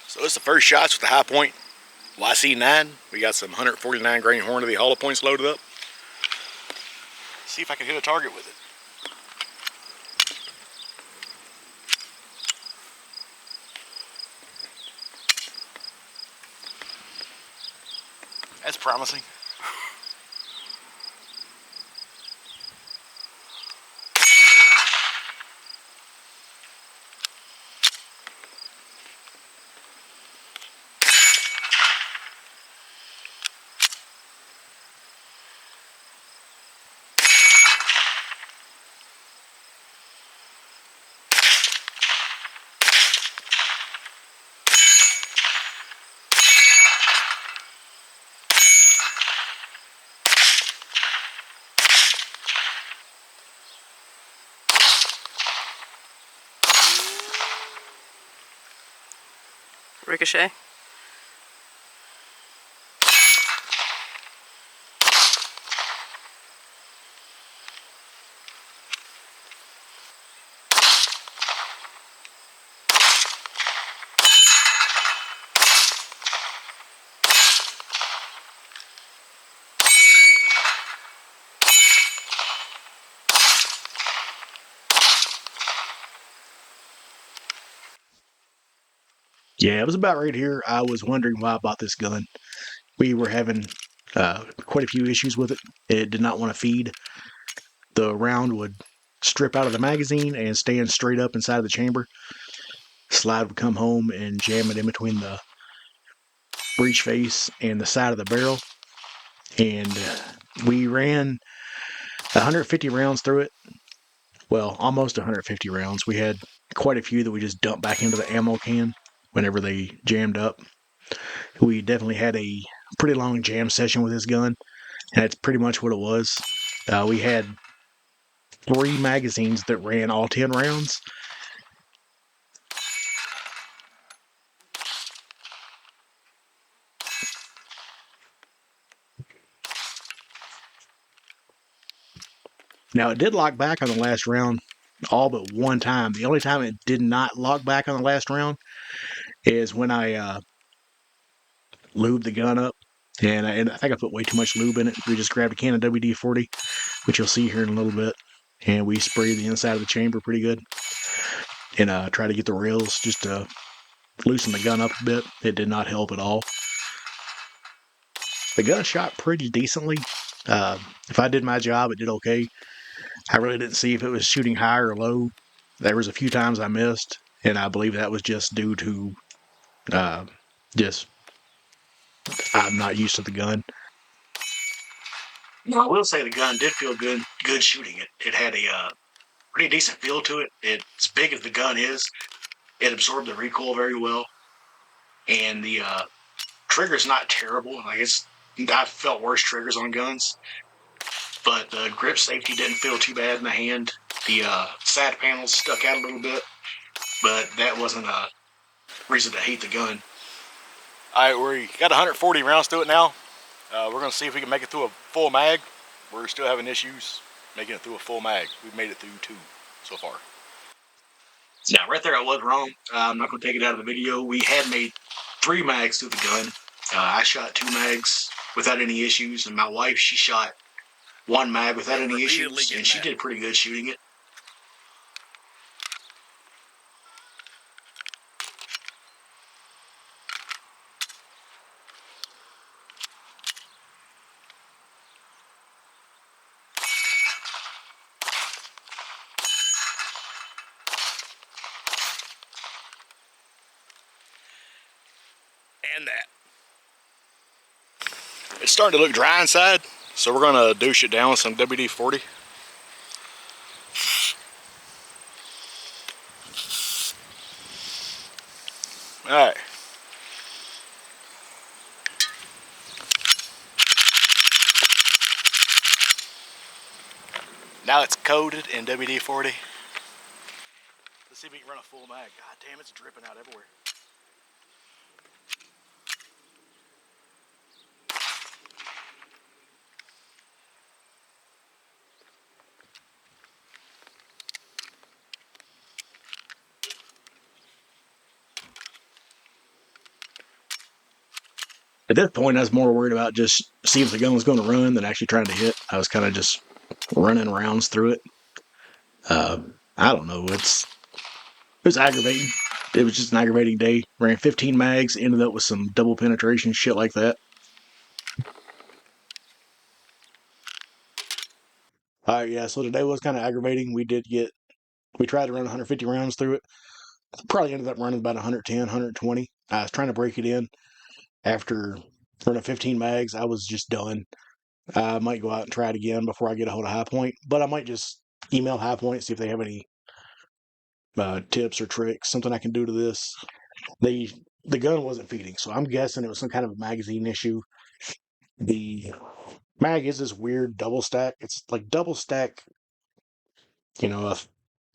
So this is the first shots with the Hipoint YC9. We got some 149 grain Hornady hollow points loaded up. See if I can hit a target with it. That's promising. Ricochet. Yeah, it was about right here. I was wondering why I bought this gun. We were having quite a few issues with it. It did not want to feed. The round would strip out of the magazine and stand straight up inside the chamber. Slide would come home and jam it in between the breech face and the side of the barrel. And we ran 150 rounds through it. Well, almost 150 rounds. We had quite a few that we just dumped back into the ammo can whenever they jammed up. We definitely had a pretty long jam session with this gun, and that's pretty much what it was. We had 3 magazines that ran all 10 rounds. Now, it did lock back on the last round all but one time. The only time it did not lock back on the last round is when I lubed the gun up. And I think I put way too much lube in it. We just grabbed a can of WD-40, which you'll see here in a little bit. And we sprayed the inside of the chamber pretty good. And try to get the rails just to loosen the gun up a bit. It did not help at all. The gun shot pretty decently. If I did my job, it did okay. I really didn't see if it was shooting high or low. There was a few times I missed, and I believe that was just due to just I'm not used to the gun. No, I will say the gun did feel good shooting it. It had a pretty decent feel to it. As big as the gun is, it absorbed the recoil very well, and the trigger's not terrible. I've felt worse triggers on guns, but the grip safety didn't feel too bad in the hand. The side panels stuck out a little bit, but that wasn't a reason to hate the gun. Alright, we got 140 rounds to it now. We're going to see if we can make it through a full mag. We're still having issues making it through a full mag. We've made it through 2 so far. Now, right there I was wrong. I'm not going to take it out of the video. We had made 3 mags through the gun. I shot 2 mags without any issues, and my wife, she shot 1 mag without any issues, and she did pretty good shooting it. And that. It's starting to look dry inside, so we're going to douche it down with some WD-40. Alright. Now it's coated in WD-40. Let's see if we can run a full mag. God damn, it's dripping out everywhere. At this point, I was more worried about just see if the gun was going to run than actually trying to hit. I was kind of just running rounds through it. I don't know. It was aggravating. It was just an aggravating day. Ran 15 mags, ended up with some double penetration, shit like that. All right, yeah. So today was kind of aggravating. We tried to run 150 rounds through it. Probably ended up running about 110, 120. I was trying to break it in after running 15 mags. I was just done. I might go out and try it again before I get a hold of Highpoint, but I might just email Highpoint, see if they have any tips or tricks, something I can do to this. The the gun wasn't feeding, so I'm guessing it was some kind of a magazine issue. The mag is this weird double stack. It's like double stack, a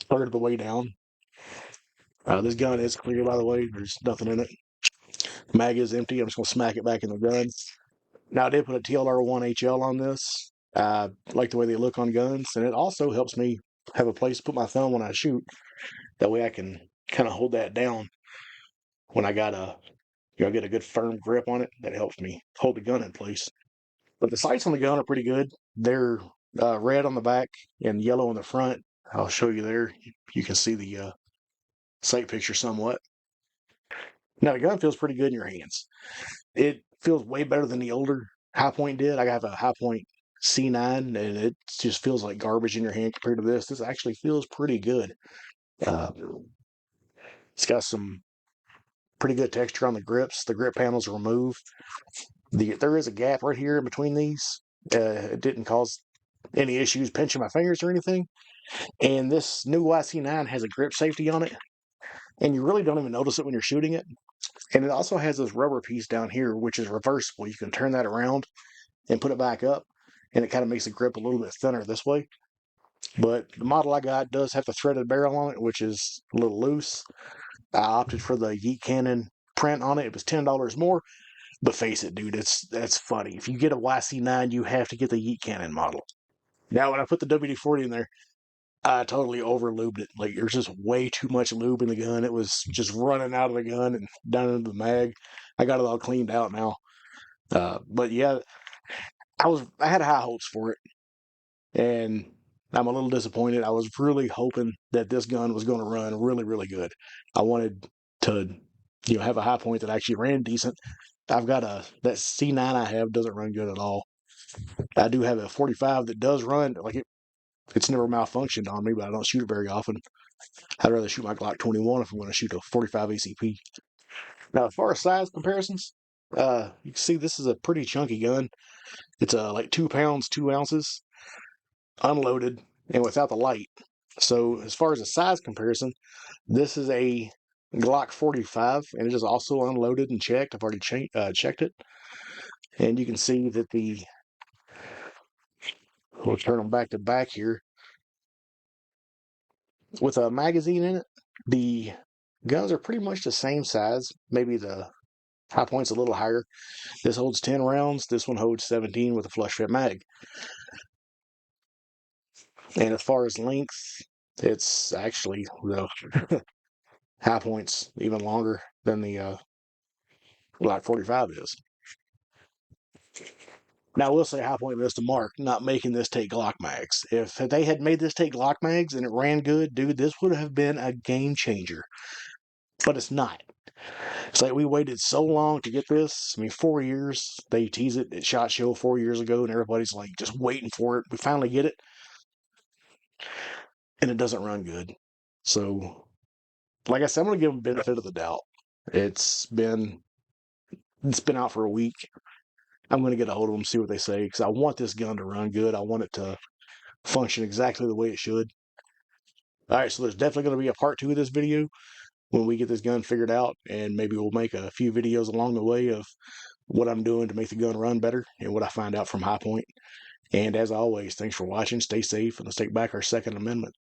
third of the way down. This gun is clear, by the way. There's nothing in it. Mag is empty. I'm just gonna smack it back in the gun. Now I did put a TLR1 HL on this. I like the way they look on guns, and it also helps me have a place to put my thumb when I shoot. That way I can kind of hold that down when I got get a good firm grip on it. That helps me hold the gun in place. But the sights on the gun are pretty good. They're red on the back and yellow on the front. I'll show you there. You can see the sight picture somewhat. Now the gun feels pretty good in your hands. It feels way better than the older Highpoint did. I have a Highpoint YC9, and it just feels like garbage in your hand compared to this. This actually feels pretty good. Uh, it's got some pretty good texture on the grips. The grip panels are removed. There is a gap right here in between these. It didn't cause any issues pinching my fingers or anything. And this new YC9 has a grip safety on it, and you really don't even notice it when you're shooting it. And it also has this rubber piece down here, which is reversible. You can turn that around and put it back up, and it kind of makes the grip a little bit thinner this way. But the model I got does have the threaded barrel on it, which is a little loose. I opted for the Yeet Cannon print on it. It was $10 more. But face it, dude, that's funny. If you get a YC9, you have to get the Yeet Cannon model. Now, when I put the WD-40 in there, I totally over lubed it. Like there's just way too much lube in the gun. It was just running out of the gun and down into the mag. I got it all cleaned out now. But yeah, I had high hopes for it, and I'm a little disappointed. I was really hoping that this gun was going to run really, really good. I wanted to, have a Highpoint that actually ran decent. I've got that C9 I have doesn't run good at all. I do have a 45 that does run. Like it's never malfunctioned on me, but I don't shoot it very often. I'd rather shoot my Glock 21 if I'm going to shoot a 45 ACP. Now, as far as size comparisons, you can see this is a pretty chunky gun. It's like 2 pounds, 2 ounces, unloaded, and without the light. So, as far as a size comparison, this is a Glock 45, and it is also unloaded and checked. I've already checked it. And you can see that we'll turn them back to back here. With a magazine in it, the guns are pretty much the same size. Maybe the Highpoint's a little higher. This holds 10 rounds. This one holds 17 with a flush fit mag. And as far as length, it's actually the Highpoint's even longer than the Glock 45 is. Now, I will say Highpoint missed the mark not making this take Glock mags. If they had made this take Glock mags and it ran good, dude, this would have been a game changer. But it's not. It's like we waited so long to get this. I mean, 4 years. They tease it at SHOT Show 4 years ago, and everybody's like just waiting for it. We finally get it, and it doesn't run good. So, like I said, I'm gonna give them benefit of the doubt. It's been out for a week. I'm gonna get a hold of them, see what they say, because I want this gun to run good. I want it to function exactly the way it should. All right, so there's definitely going to be a part 2 of this video when we get this gun figured out, and maybe we'll make a few videos along the way of what I'm doing to make the gun run better and what I find out from Highpoint. And as always, thanks for watching. Stay safe, and let's take back our Second Amendment.